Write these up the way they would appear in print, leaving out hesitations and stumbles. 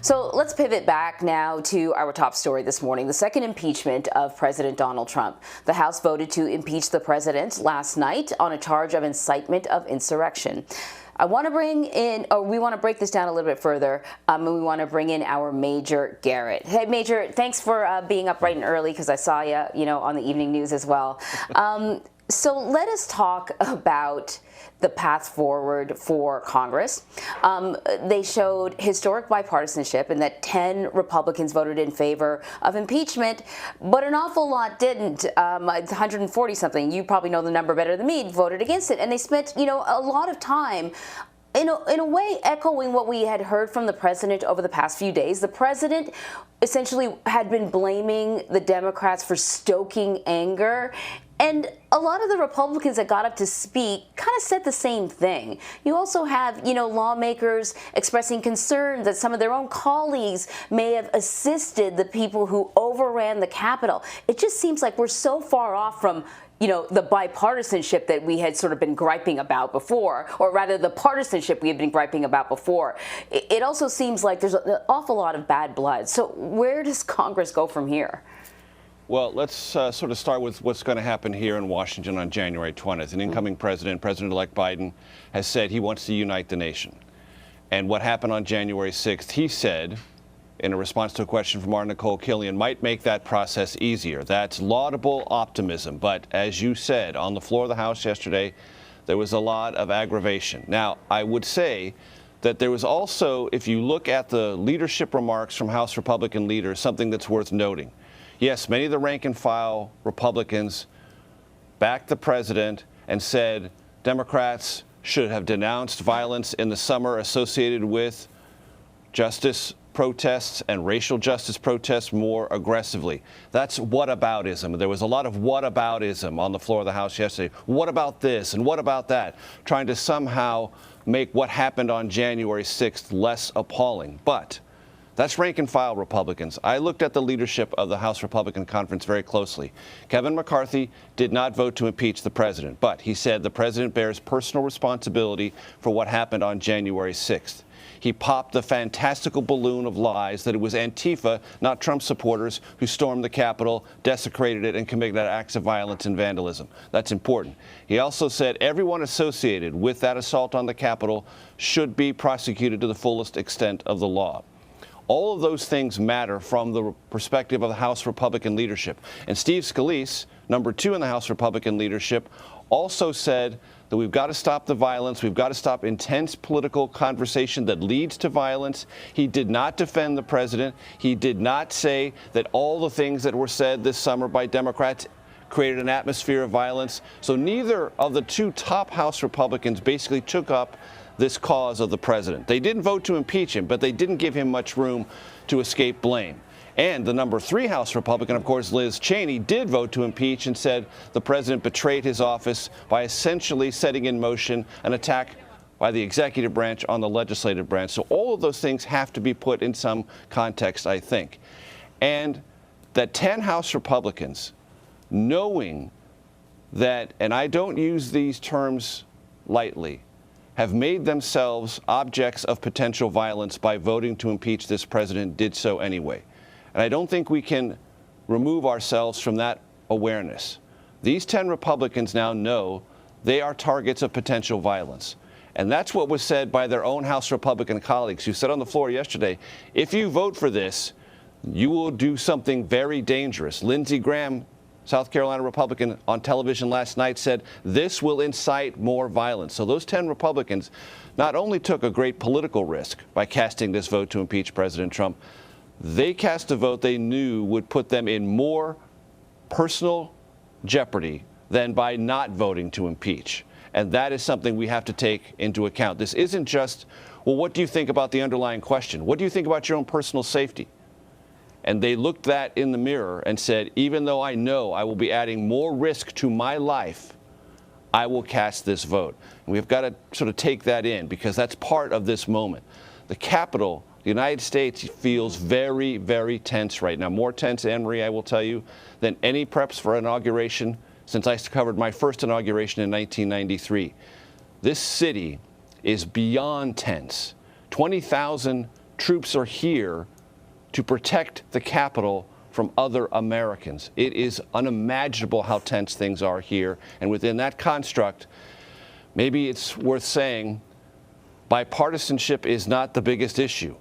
So let's pivot back now to our top story this morning, the second impeachment of President Donald Trump. The House voted to impeach the president last night on a charge of incitement of insurrection. We want to break this down a little bit further, and we want to bring in our Major Garrett. Hey, Major, thanks for being up bright and early, because I saw you, on the evening news as well. So let us talk about the path forward for Congress. They showed historic bipartisanship in that 10 Republicans voted in favor of impeachment, but an awful lot didn't. 140 something, you probably know the number better than me, voted against it. And they spent, a lot of time in a way echoing what we had heard from the president over the past few days. The president essentially had been blaming the Democrats for stoking anger. And a lot of the Republicans that got up to speak kind of said the same thing. You also have, lawmakers expressing concern that some of their own colleagues may have assisted the people who overran the Capitol. It just seems like we're so far off from the bipartisanship that we had sort of been griping about before, or rather the partisanship we had been griping about before. It also seems like there's an awful lot of bad blood. So where does Congress go from here? Well, let's sort of start with what's going to happen here in Washington on January 20th. An incoming president, President-elect Biden, has said he wants to unite the nation. And what happened on January 6th, he said, in a response to a question from our Nicole Killian, might make that process easier. That's laudable optimism. But as you said, on the floor of the House yesterday, there was a lot of aggravation. Now, I would say that there was also, if you look at the leadership remarks from House Republican leaders, something that's worth noting. Yes, many of the rank-and-file Republicans backed the president and said Democrats should have denounced violence in the summer associated with justice protests and racial justice protests more aggressively. That's whataboutism. There was a lot of whataboutism on the floor of the House yesterday. What about this and what about that? Trying to somehow make what happened on January 6th less appalling. But that's rank-and-file Republicans. I looked at the leadership of the House Republican Conference very closely. Kevin McCarthy did not vote to impeach the president, but he said the president bears personal responsibility for what happened on January 6th. He popped the fantastical balloon of lies that it was Antifa, not Trump supporters, who stormed the Capitol, desecrated it, and committed acts of violence and vandalism. That's important. He also said everyone associated with that assault on the Capitol should be prosecuted to the fullest extent of the law. All of those things matter from the perspective of the House Republican leadership. And Steve Scalise, number 2 in the House Republican leadership, also said that we've got to stop the violence. We've got to stop intense political conversation that leads to violence. He did not defend the president. He did not say that all the things that were said this summer by Democrats created an atmosphere of violence. So neither of the 2 top House Republicans basically took up this cause of the president. They didn't vote to impeach him, but they didn't give him much room to escape blame. And the number 3 House Republican, of course, Liz Cheney, did vote to impeach and said the president betrayed his office by essentially setting in motion an attack by the executive branch on the legislative branch. So all of those things have to be put in some context, I think. And that 10 House Republicans, knowing that, and I don't use these terms lightly, have made themselves objects of potential violence by voting to impeach this president, did so anyway. And I don't think we can remove ourselves from that awareness. These 10 Republicans now know they are targets of potential violence. And that's what was said by their own House Republican colleagues who said on the floor yesterday, if you vote for this, you will do something very dangerous. Lindsey Graham, South Carolina Republican, on television last night said this will incite more violence. So those 10 Republicans not only took a great political risk by casting this vote to impeach President Trump, they cast a vote they knew would put them in more personal jeopardy than by not voting to impeach. And that is something we have to take into account. This isn't just, well, what do you think about the underlying question? What do you think about your own personal safety? And they looked that in the mirror and said, even though I know I will be adding more risk to my life, I will cast this vote. And we've got to sort of take that in because that's part of this moment. The Capitol, the United States, feels very, very tense right now. More tense, Anne-Marie, I will tell you, than any preps for inauguration since I covered my first inauguration in 1993. This city is beyond tense. 20,000 troops are here to protect the Capitol from other Americans. It is unimaginable how tense things are here. And within that construct, maybe it's worth saying bipartisanship is not the biggest issue.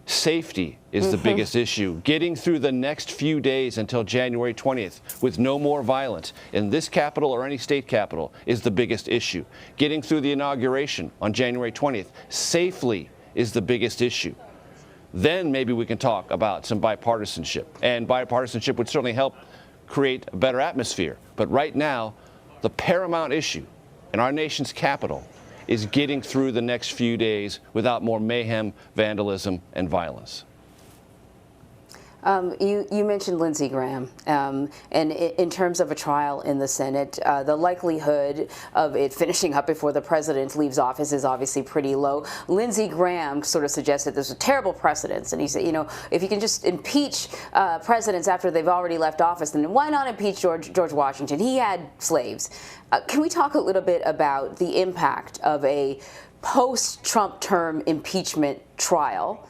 Safety is the biggest issue. Getting through the next few days until January 20th with no more violence in this capital or any state capital is the biggest issue. Getting through the inauguration on January 20th safely is the biggest issue. Then maybe we can talk about some bipartisanship. And bipartisanship would certainly help create a better atmosphere. But right now, the paramount issue in our nation's capital is getting through the next few days without more mayhem, vandalism, and violence. You mentioned Lindsey Graham, and in terms of a trial in the Senate, the likelihood of it finishing up before the president leaves office is obviously pretty low. Lindsey Graham sort of suggested there's a terrible precedent, and he said, you know, if you can just impeach presidents after they've already left office, then why not impeach George Washington? He had slaves. Can we talk a little bit about the impact of a post-Trump term impeachment trial,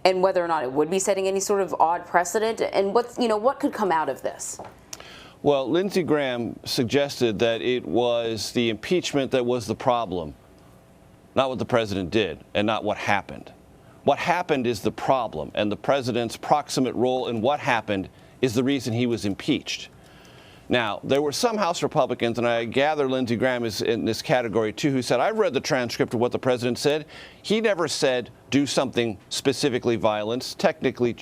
and whether or not it would be setting any sort of odd precedent, and what could come out of this? Well, Lindsey Graham suggested that it was the impeachment that was the problem, not what the president did and not what happened. What happened is the problem, and the president's proximate role in what happened is the reason he was impeached. Now, there were some House Republicans, and I gather Lindsey Graham is in this category too, who said, I've read the transcript of what the president said. He never said do something specifically violent. Technically,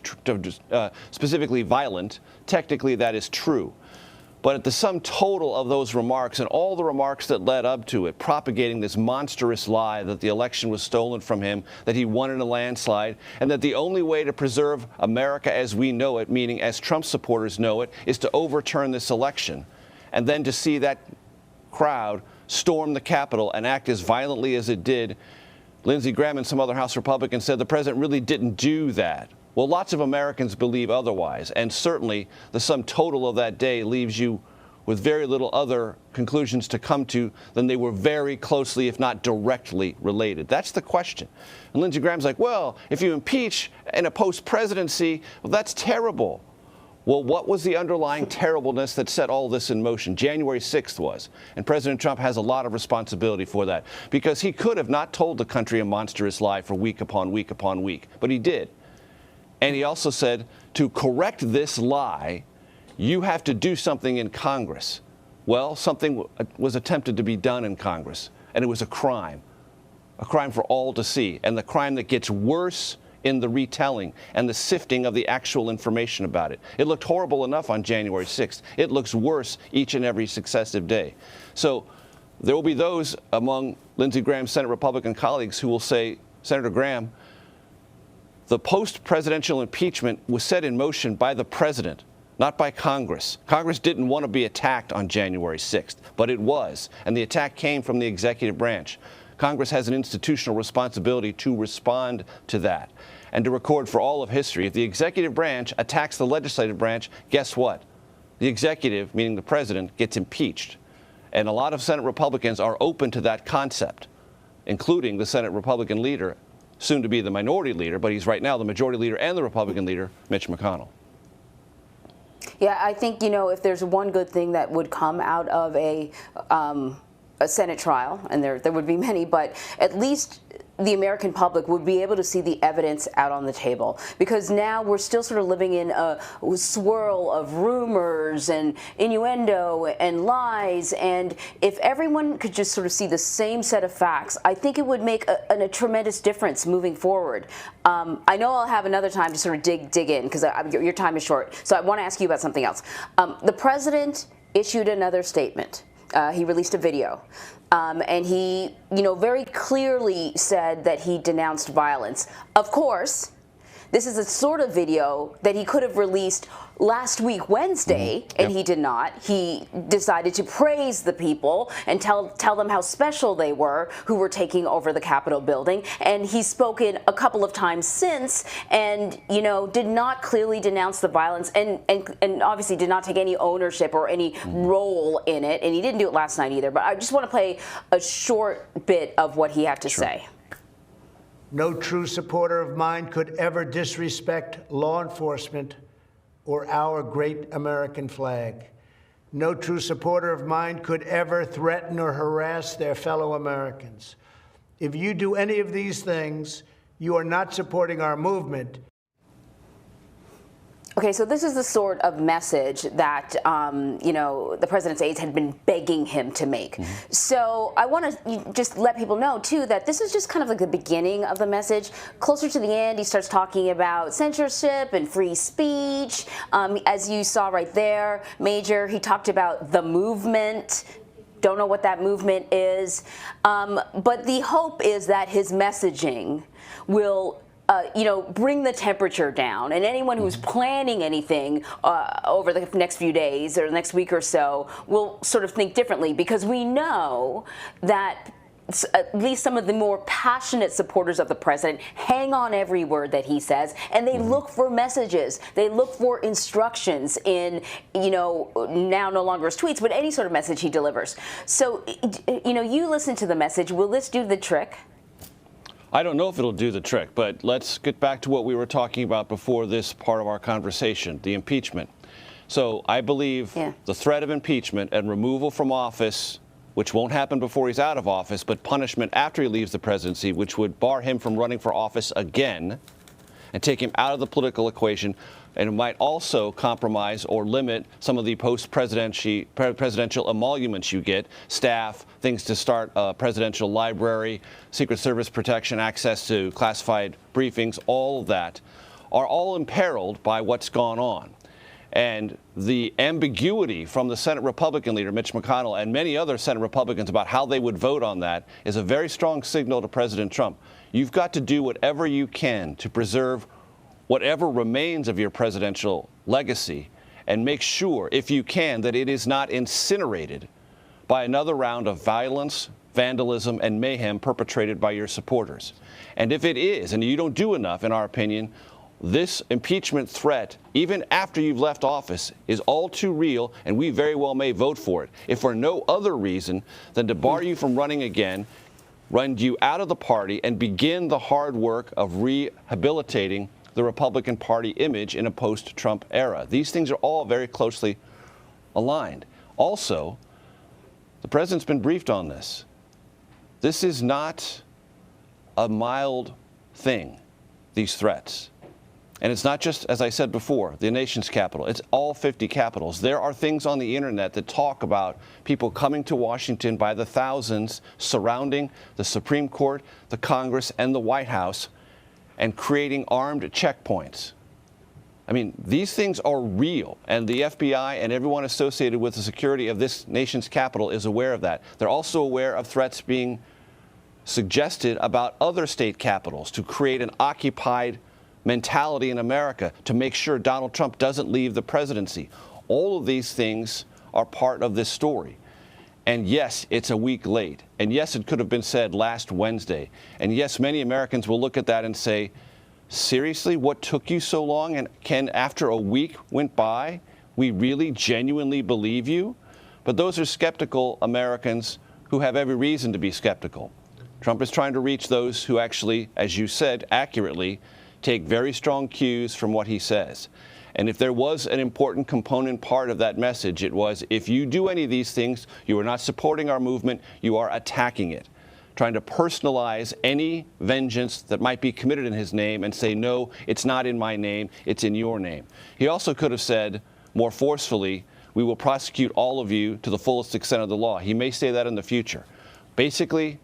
specifically violent. Technically, that is true. But at the sum total of those remarks and all the remarks that led up to it, propagating this monstrous lie that the election was stolen from him, that he won in a landslide, and that the only way to preserve America as we know it, meaning as Trump supporters know it, is to overturn this election. And then to see that crowd storm the Capitol and act as violently as it did, Lindsey Graham and some other House Republicans said the president really didn't do that. Well, lots of Americans believe otherwise, and certainly the sum total of that day leaves you with very little other conclusions to come to than they were very closely, if not directly, related. That's the question. And Lindsey Graham's like, well, if you impeach in a post-presidency, well, that's terrible. Well, what was the underlying terribleness that set all this in motion? January 6th was. And President Trump has a lot of responsibility for that, because he could have not told the country a monstrous lie for week upon week upon week, but he did. And he also said, to correct this lie, you have to do something in Congress. Well, something was attempted to be done in Congress, and it was a crime for all to see, and the crime that gets worse in the retelling and the sifting of the actual information about it. It looked horrible enough on January 6th. It looks worse each and every successive day. So there will be those among Lindsey Graham's Senate Republican colleagues who will say, Senator Graham, the post-presidential impeachment was set in motion by the president, not by Congress. Congress didn't want to be attacked on January 6th, but it was, and the attack came from the executive branch. Congress has an institutional responsibility to respond to that and to record for all of history. If the executive branch attacks the legislative branch, guess what? The executive, meaning the president, gets impeached. And a lot of Senate Republicans are open to that concept, including the Senate Republican leader, soon to be the minority leader, but he's right now the majority leader and the Republican leader, Mitch McConnell. Yeah, I think, if there's one good thing that would come out of a Senate trial, and there would be many, but at least the American public would be able to see the evidence out on the table, because now we're still sort of living in a swirl of rumors and innuendo and lies, and if everyone could just sort of see the same set of facts, I think it would make a tremendous difference moving forward. I know I'll have another time to sort of dig in, because your time is short, so I want to ask you about something else. The president issued another statement. He released a video, and he, very clearly said that he denounced violence. Of course, this is a sort of video that he could have released last week, Wednesday, and he did not. He decided to praise the people and tell them how special they were who were taking over the Capitol building. And he's spoken a couple of times since and, did not clearly denounce the violence and obviously did not take any ownership or any role in it. And he didn't do it last night either. But I just want to play a short bit of what he had to say. No true supporter of mine could ever disrespect law enforcement or our great American flag. No true supporter of mine could ever threaten or harass their fellow Americans. If you do any of these things, you are not supporting our movement. Okay, so this is the sort of message that, the president's aides had been begging him to make. So I want to just let people know, too, that this is just kind of like the beginning of the message. Closer to the end, he starts talking about censorship and free speech. As you saw right there, Major, he talked about the movement. Don't know what that movement is. But the hope is that his messaging will bring the temperature down, and anyone who's planning anything over the next few days or the next week or so will sort of think differently, because we know that at least some of the more passionate supporters of the president hang on every word that he says, and they look for messages. They look for instructions in, now no longer his tweets, but any sort of message he delivers. So, you listen to the message. Will this do the trick? I don't know if it'll do the trick, but let's get back to what we were talking about before this part of our conversation, the impeachment. So I believe the threat of impeachment and removal from office, which won't happen before he's out of office, but punishment after he leaves the presidency, which would bar him from running for office again and take him out of the political equation. And it might also compromise or limit some of the presidential emoluments you get, staff, things to start a presidential library, Secret Service protection, access to classified briefings, all of that are all imperiled by what's gone on. And the ambiguity from the Senate Republican leader, Mitch McConnell, and many other Senate Republicans about how they would vote on that is a very strong signal to President Trump. You've got to do whatever you can to preserve whatever remains of your presidential legacy, and make sure, if you can, that it is not incinerated by another round of violence, vandalism, and mayhem perpetrated by your supporters. And if it is, and you don't do enough, in our opinion, this impeachment threat, even after you've left office, is all too real, and we very well may vote for it, if for no other reason than to bar you from running again, run you out of the party, and begin the hard work of rehabilitating the Republican Party image in a post-Trump era. These things are all very closely aligned. Also, the president's been briefed on this. This is not a mild thing, these threats. And it's not just, as I said before, the nation's capital. It's all 50 capitals. There are things on the internet that talk about people coming to Washington by the thousands, surrounding the Supreme Court, the Congress, and the White House, and creating armed checkpoints. I mean, these things are real, and the FBI and everyone associated with the security of this nation's capital is aware of that. They're also aware of threats being suggested about other state capitals to create an occupied mentality in America to make sure Donald Trump doesn't leave the presidency. All of these things are part of this story. And yes, it's a week late. And yes, it could have been said last Wednesday. And yes, many Americans will look at that and say, seriously, what took you so long? And can, after a week went by, we really genuinely believe you? But those are skeptical Americans who have every reason to be skeptical. Trump is trying to reach those who actually, as you said accurately, take very strong cues from what he says. And if there was an important component part of that message, it was, if you do any of these things, you are not supporting our movement, you are attacking it. Trying to personalize any vengeance that might be committed in his name and say, no, it's not in my name, it's in your name. He also could have said more forcefully, we will prosecute all of you to the fullest extent of the law. He may say that in the future. Basically,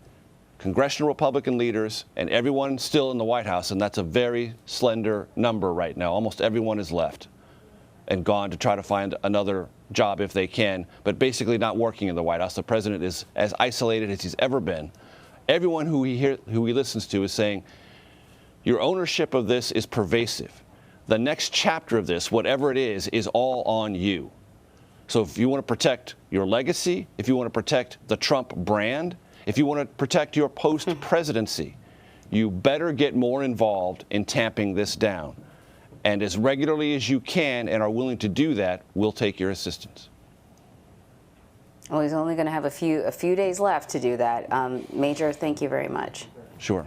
congressional Republican leaders and everyone still in the White House, and that's a very slender number right now. Almost everyone is left and gone to try to find another job if they can, but basically not working in the White House. The president is as isolated as he's ever been. Everyone who he listens to is saying, your ownership of this is pervasive. The next chapter of this, whatever it is all on you. So if you want to protect your legacy, if you want to protect the Trump brand, if you want to protect your post-presidency, you better get more involved in tamping this down. And as regularly as you can and are willing to do that, we'll take your assistance. Well, he's only going to have a few days left to do that. Major, thank you very much. Sure.